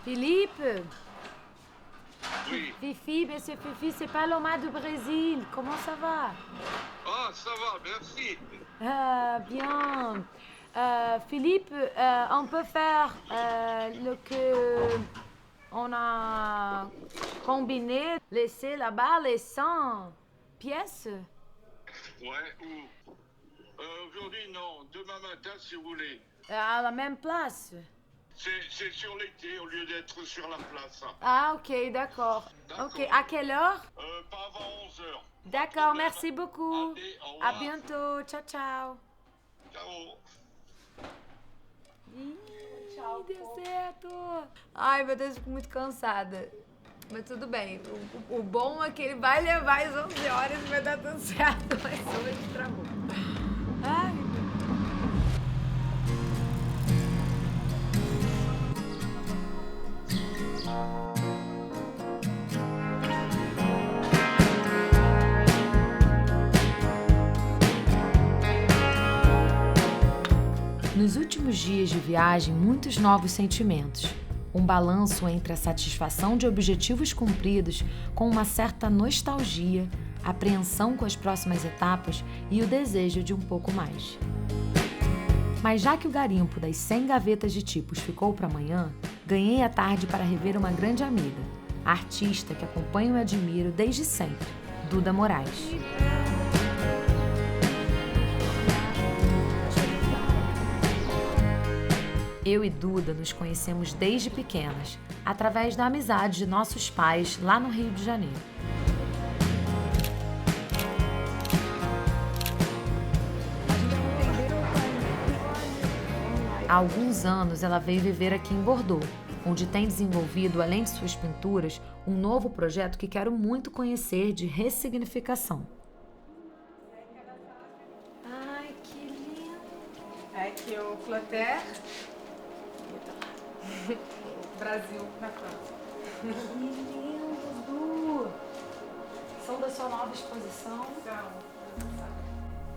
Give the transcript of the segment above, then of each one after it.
Philippe. Oui. Fifi, monsieur Fifi, c'est Paloma du Brésil. Comment ça va? Ah, ça va, merci. Bien. Philippe, on peut faire le que on a combiné, laisser là-bas les 100 pièces. Ouais, où aujourd'hui, non. Demain matin, si vous voulez. À la même place. C'est sur l'été au lieu d'être sur la place. Ah, ok, d'accord. Ok, à quelle heure? Pas avant 11h. D'accord, merci beaucoup. Allez, au À revoir. bientôt. Tchau, tchau. Ciao. Ih, deu certo. Ai, meu Deus, fico muito cansada. Mas tudo bem. O bom é que ele vai levar às 11 horas e vai dar tudo certo. Mas hoje travou. Ai. Nos últimos dias de viagem, muitos novos sentimentos. Um balanço entre a satisfação de objetivos cumpridos com uma certa nostalgia, apreensão com as próximas etapas e o desejo de um pouco mais. Mas já que o garimpo das 100 gavetas de tipos ficou para amanhã, ganhei a tarde para rever uma grande amiga, a artista que acompanho e admiro desde sempre, Duda Moraes. Eu e Duda nos conhecemos desde pequenas, através da amizade de nossos pais lá no Rio de Janeiro. Há alguns anos ela veio viver aqui em Bordeaux, onde tem desenvolvido, além de suas pinturas, um novo projeto que quero muito conhecer de ressignificação. Ai, que lindo! É aqui o Clotaire. Brasil, na França. Que lindo, Du! São da sua nova exposição?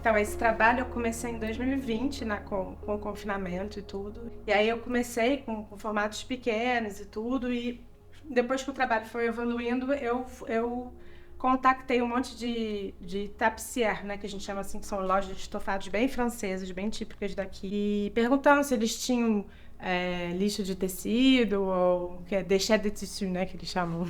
Então, esse trabalho eu comecei em 2020, com o confinamento e tudo. E aí eu comecei com formatos pequenos e tudo. E depois que o trabalho foi evoluindo, eu contactei um monte de tapissière, né, que a gente chama assim, que são lojas de estofados bem francesas, bem típicas daqui. E perguntando se eles tinham lixo de tecido, ou que é déchet de tissu, né, que eles chamam.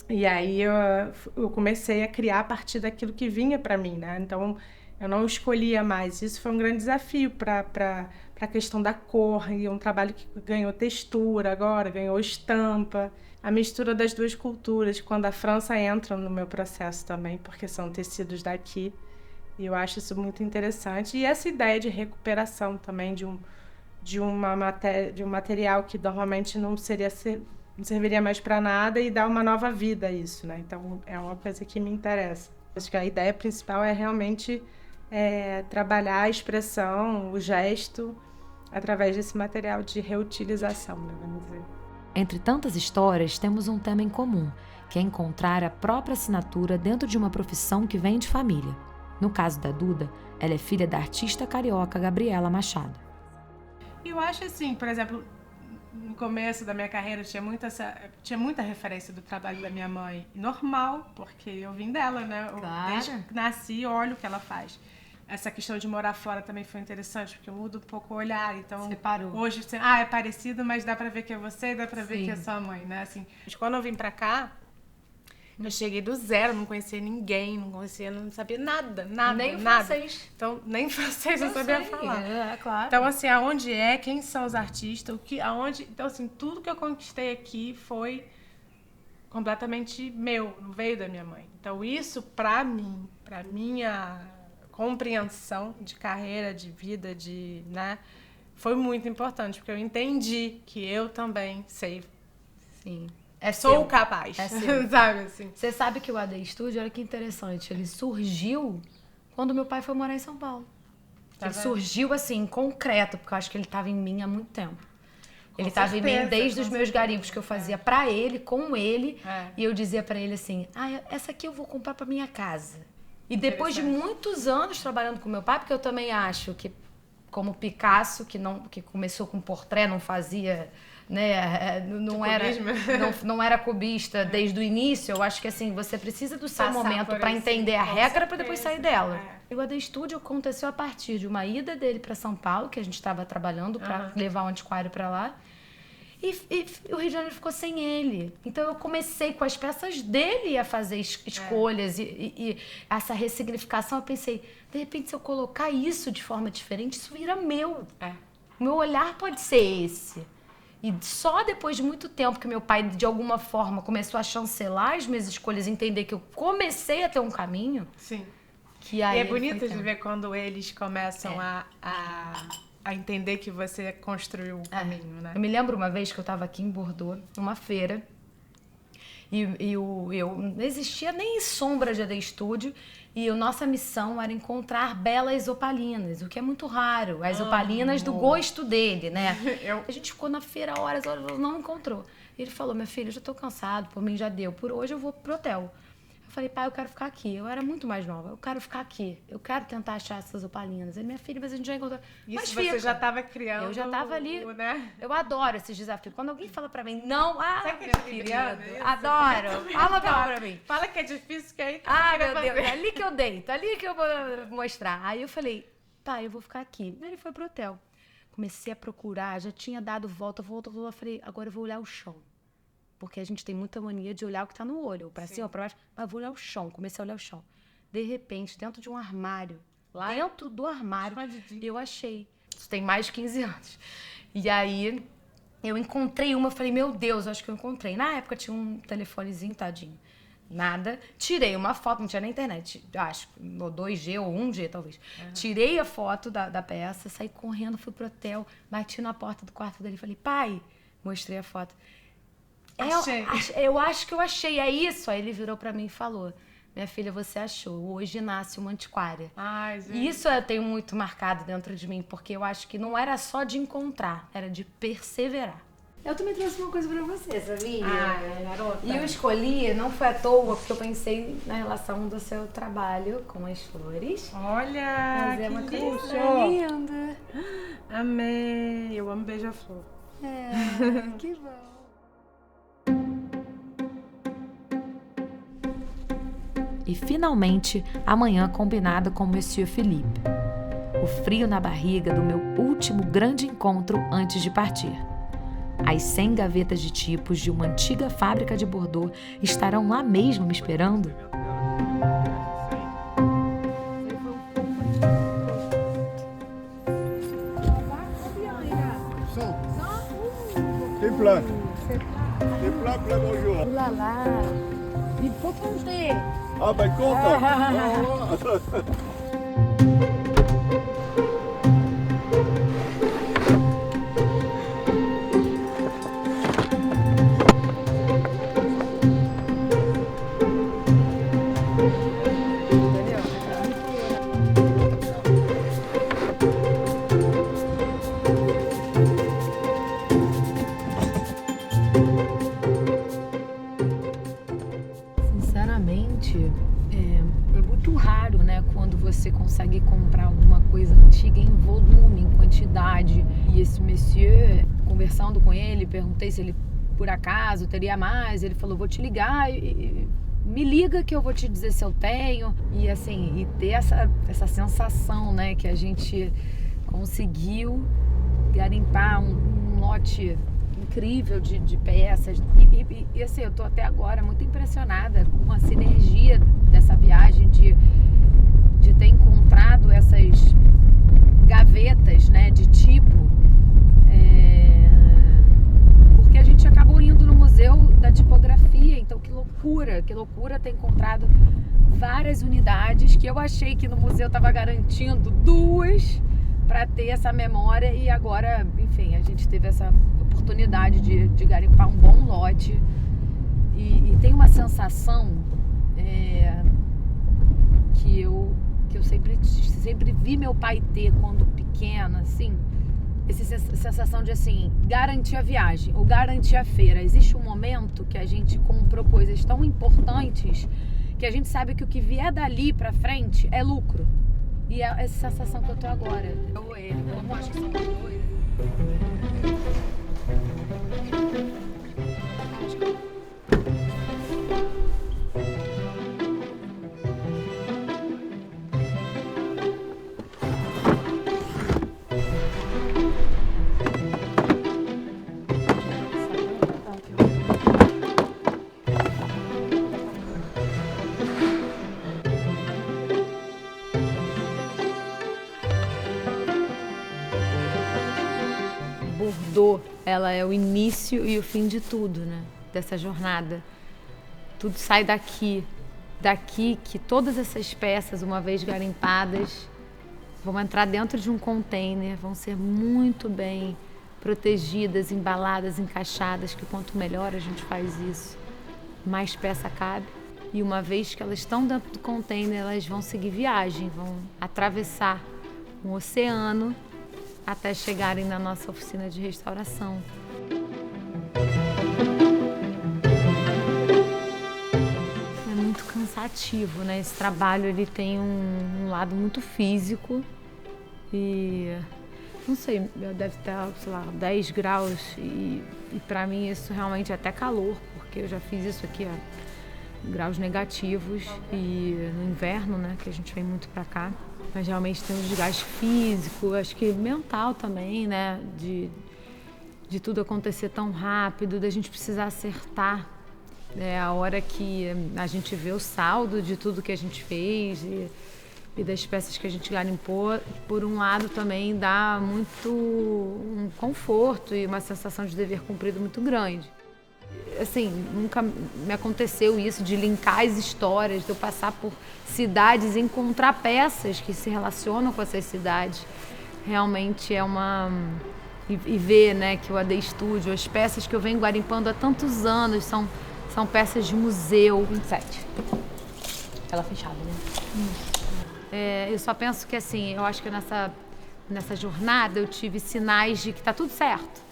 E aí eu comecei a criar a partir daquilo que vinha para mim, né? Então eu não escolhia mais. Isso foi um grande desafio para a questão da cor, e um trabalho que ganhou textura agora, ganhou estampa, a mistura das duas culturas, quando a França entra no meu processo também, porque são tecidos daqui, e eu acho isso muito interessante. E essa ideia de recuperação também de um material que normalmente não serviria mais para nada, e dar uma nova vida a isso, né? Então é uma coisa que me interessa. Acho que a ideia principal é realmente trabalhar a expressão, o gesto, através desse material de reutilização, né, vamos dizer. Entre tantas histórias, temos um tema em comum, que é encontrar a própria assinatura dentro de uma profissão que vem de família. No caso da Duda, ela é filha da artista carioca Gabriela Machado. Eu acho assim, por exemplo, no começo da minha carreira tinha muita referência do trabalho da minha mãe. Normal, porque eu vim dela, né? Claro. Desde que nasci, olho o que ela faz. Essa questão de morar fora também foi interessante, porque muda um pouco o olhar. Então, Separou. hoje, assim, é parecido, mas dá pra ver que é você e dá pra ver Sim. que é sua mãe, né? Assim, quando eu vim pra cá, eu cheguei do zero, não conhecia ninguém, não sabia nada. Nem nada. francês. Então, nem francês eu sabia falar. É, claro. Então, assim, aonde quem são os artistas, aonde... Então, assim, tudo que eu conquistei aqui foi completamente meu, não veio da minha mãe. Então, isso, pra mim, pra minha compreensão de carreira, de vida, né, foi muito importante, porque eu entendi que eu também sei. Sim. Sou capaz. É seu. Sabe, assim. Você sabe que o AD Studio, olha que interessante, ele surgiu quando meu pai foi morar em São Paulo. Tá Ele vendo? surgiu assim, em concreto, porque eu acho que ele estava em mim há muito tempo. Ele estava em mim certeza, desde os com meus certeza. garimpos que eu fazia pra ele, com ele, É. e eu dizia pra ele assim, essa aqui eu vou comprar pra minha casa. E depois de Interessante. muitos anos trabalhando com meu pai, porque eu também acho que, como Picasso, que começou com portrait, não fazia né, não era cubista desde o início. Eu acho que assim, você precisa do seu momento para entender a regra para depois sair dela. O AD Studio aconteceu a partir de uma ida dele para São Paulo, que a gente estava trabalhando para levar o antiquário para lá. E o Rio de Janeiro ficou sem ele. Então eu comecei com as peças dele a fazer escolhas e essa ressignificação. Eu pensei, de repente, se eu colocar isso de forma diferente, isso vira meu. O meu olhar pode ser esse. E só depois de muito tempo que meu pai, de alguma forma, começou a chancelar as minhas escolhas, entender que eu comecei a ter um caminho. Sim. Que aí e é bonito de ver quando eles começam a entender que você construiu o caminho, né? Eu me lembro uma vez que eu estava aqui em Bordeaux, numa feira, e eu não existia nem sombra de AD Studio, e a nossa missão era encontrar belas opalinas, o que é muito raro, as opalinas do gosto dele, né? A gente ficou na feira horas, não encontrou. Ele falou, minha filha, eu já tô cansado, por mim já deu, por hoje eu vou pro hotel. Eu falei, pai, eu quero ficar aqui. Eu era muito mais nova. Eu quero ficar aqui. Eu quero tentar achar essas opalinas. Ele, minha filha, mas a gente já encontrou. Isso mas você já estava criando. Eu já estava ali. Né? Eu adoro esses desafios. Quando alguém fala pra mim, não, sabe meu querido, adoro. Fala pra mim. Fala que é difícil, que aí meu Deus, é ali que eu deito, ali que eu vou mostrar. Aí eu falei, pai, eu vou ficar aqui. Ele foi pro hotel. Comecei a procurar, já tinha dado volta. Eu falei, agora eu vou olhar o chão. Porque a gente tem muita mania de olhar o que tá no olho, pra cima, pra baixo. Mas vou olhar o chão, comecei a olhar o chão. De repente, dentro de um armário, dentro do armário, eu achei. Isso tem mais de 15 anos. E aí, eu encontrei uma, falei, meu Deus, acho que eu encontrei. Na época tinha um telefonezinho, tadinho. Nada. Tirei uma foto, não tinha na internet, acho, 2G ou 1G talvez. Tirei a foto da peça, saí correndo, fui pro hotel, bati na porta do quarto dele e falei, pai, mostrei a foto. Eu acho que eu achei, é isso. Aí ele virou pra mim e falou, minha filha, você achou, hoje nasce uma antiquária. Ai, gente. E isso eu tenho muito marcado dentro de mim, porque eu acho que não era só de encontrar, era de perseverar. Eu também trouxe uma coisa pra você, sabia? Garota. E eu escolhi, não foi à toa, porque eu pensei na relação do seu trabalho com as flores. Olha, mas é uma que coisa linda. Amei, eu amo beija-flor. Que bom. E finalmente, a manhã combinada com Monsieur Philippe. O frio na barriga do meu último grande encontro antes de partir. As 100 gavetas de tipos de uma antiga fábrica de Bordeaux estarão lá mesmo me esperando? C'est plein. C'est plein, bonjour. Ouh là là, il faut compter. Ah ben compte. Sinceramente, é muito raro, né, quando você consegue comprar alguma coisa antiga em volume, em quantidade. E esse monsieur, conversando com ele, perguntei se ele, por acaso, teria mais. Ele falou, vou te ligar e me liga que eu vou te dizer se eu tenho. E assim, e ter essa sensação, né, que a gente conseguiu garimpar um lote incrível de peças e assim, eu tô até agora muito impressionada com a sinergia dessa viagem de ter encontrado essas gavetas, né, de tipo, porque a gente acabou indo no Museu da Tipografia, então que loucura ter encontrado várias unidades que eu achei que no museu estava garantindo 2 para ter essa memória, e agora, enfim, a gente teve essa oportunidade de garimpar um bom lote e tem uma sensação que eu sempre vi meu pai ter quando pequena, assim, essa sensação de, assim, garantir a viagem ou garantir a feira. Existe um momento que a gente comprou coisas tão importantes que a gente sabe que o que vier dali pra frente é lucro. E é essa sensação que eu tô agora. Eu acho que são dois. dor, ela é o início e o fim de tudo, né? Dessa jornada. Tudo sai daqui que todas essas peças, uma vez garimpadas, vão entrar dentro de um container, vão ser muito bem protegidas, embaladas, encaixadas, que quanto melhor a gente faz isso, mais peça cabe. E uma vez que elas estão dentro do container, elas vão seguir viagem, vão atravessar um oceano até chegarem na nossa oficina de restauração. É muito cansativo, né? Esse trabalho ele tem um lado muito físico e não sei, deve estar, sei lá, 10 graus e para mim isso realmente é até calor, porque eu já fiz isso aqui a graus negativos e no inverno, né, que a gente vem muito para cá. Mas realmente tem um desgaste físico, acho que mental também, né, de tudo acontecer tão rápido, da gente precisar acertar. A hora que a gente vê o saldo de tudo que a gente fez e das peças que a gente garimpou, por um lado também dá muito um conforto e uma sensação de dever cumprido muito grande. Assim, nunca me aconteceu isso de linkar as histórias, de eu passar por cidades e encontrar peças que se relacionam com essas cidades. Realmente é uma... E ver, né, que o AD Studio, as peças que eu venho garimpando há tantos anos, são peças de museu. 27. Tela fechada, né? Eu só penso que, assim, eu acho que nessa jornada eu tive sinais de que tá tudo certo.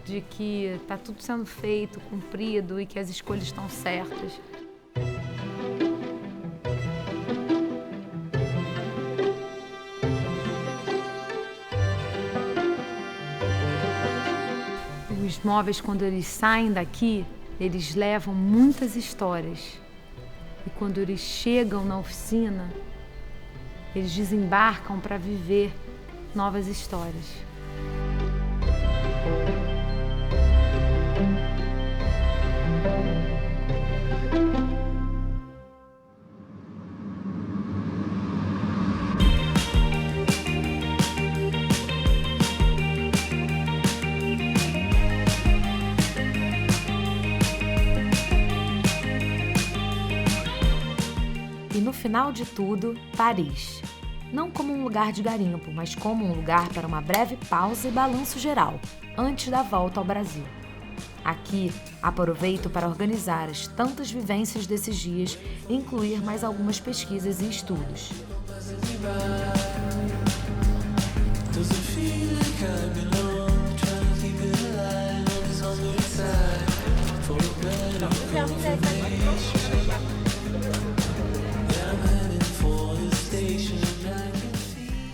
De que tá tudo sendo feito, cumprido e que as escolhas estão certas. Os móveis, quando eles saem daqui, eles levam muitas histórias. E quando eles chegam na oficina, eles desembarcam para viver novas histórias. E no final de tudo, Paris. Não como um lugar de garimpo, mas como um lugar para uma breve pausa e balanço geral, antes da volta ao Brasil. Aqui, aproveito para organizar as tantas vivências desses dias e incluir mais algumas pesquisas e estudos.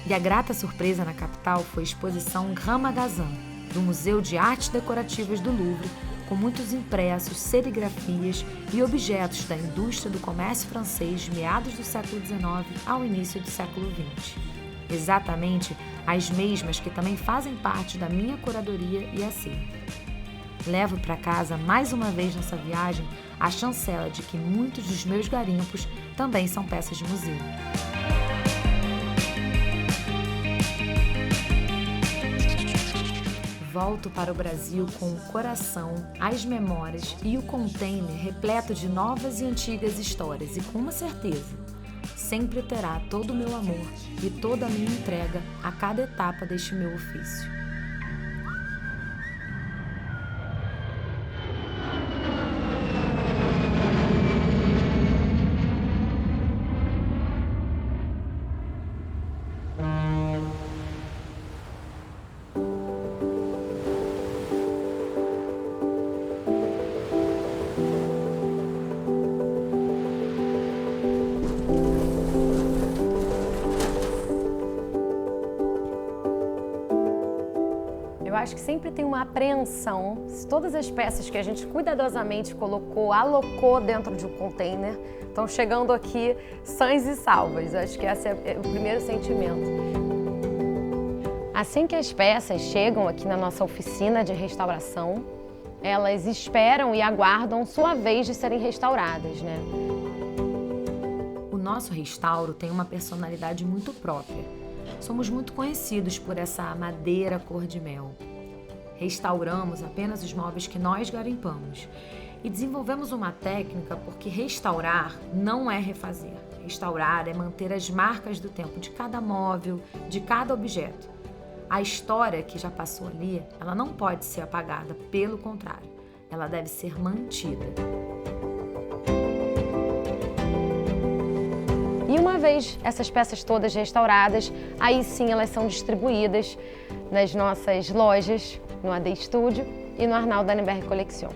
E a grata surpresa na capital foi a exposição Grand Magasin, do Museu de Artes Decorativas do Louvre, com muitos impressos, serigrafias e objetos da indústria do comércio francês de meados do século XIX ao início do século XX. Exatamente as mesmas que também fazem parte da minha curadoria e acervo. Levo para casa, mais uma vez nessa viagem, a chancela de que muitos dos meus garimpos também são peças de museu. Volto para o Brasil com o coração, as memórias e o container repleto de novas e antigas histórias e com uma certeza, sempre terá todo o meu amor e toda a minha entrega a cada etapa deste meu ofício. Eu acho que sempre tem uma apreensão, se todas as peças que a gente cuidadosamente colocou, alocou dentro de um container, estão chegando aqui sãs e salvas. Eu acho que esse é o primeiro sentimento. Assim que as peças chegam aqui na nossa oficina de restauração, elas esperam e aguardam sua vez de serem restauradas, né? O nosso restauro tem uma personalidade muito própria. Somos muito conhecidos por essa madeira cor de mel. Restauramos apenas os móveis que nós garimpamos. E desenvolvemos uma técnica porque restaurar não é refazer. Restaurar é manter as marcas do tempo de cada móvel, de cada objeto. A história que já passou ali, ela não pode ser apagada, pelo contrário, ela deve ser mantida. E uma vez essas peças todas restauradas, aí sim elas são distribuídas nas nossas lojas, no AD Studio e no Arnaldo Anneberg Collection.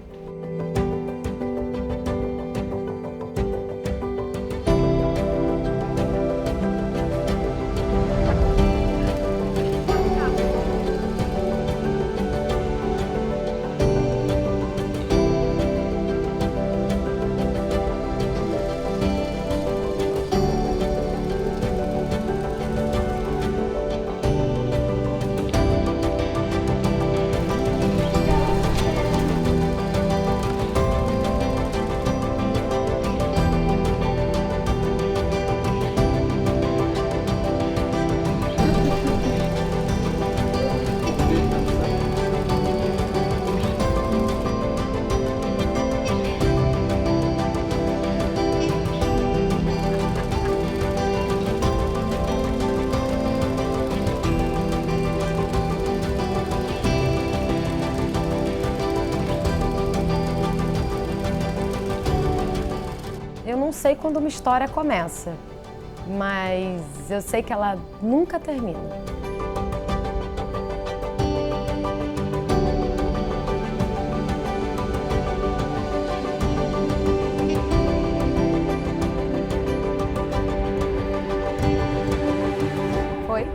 Eu não sei quando uma história começa, mas eu sei que ela nunca termina. Foi?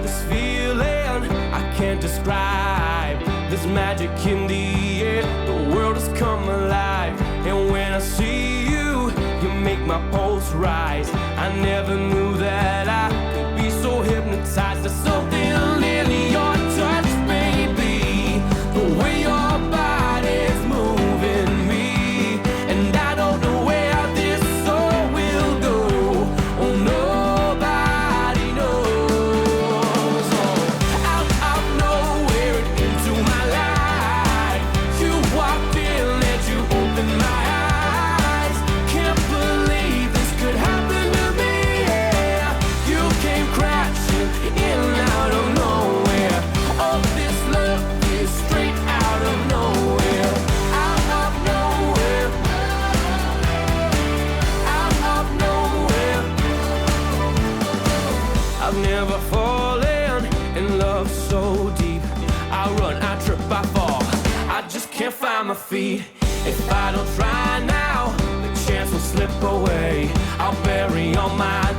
This feeling I can't describe. There's magic in the air, the world has come alive. And when I see you, you make my pulse rise. I never knew that I could be so hypnotized. There's something in your touch, baby, the way your body's moving me. And I don't know where this soul will go. Oh, nobody knows. Out of nowhere into my life, you walked in and you opened my eyes. Can't believe this could happen to me. Yeah. You came crashing in out of nowhere. All this love is straight out of nowhere. Out of nowhere. Out of nowhere. I've never fallen in love so deep. I run, I trip, I fall. I just can't find my feet. If I don't try now, the chance will slip away. I'll bury all my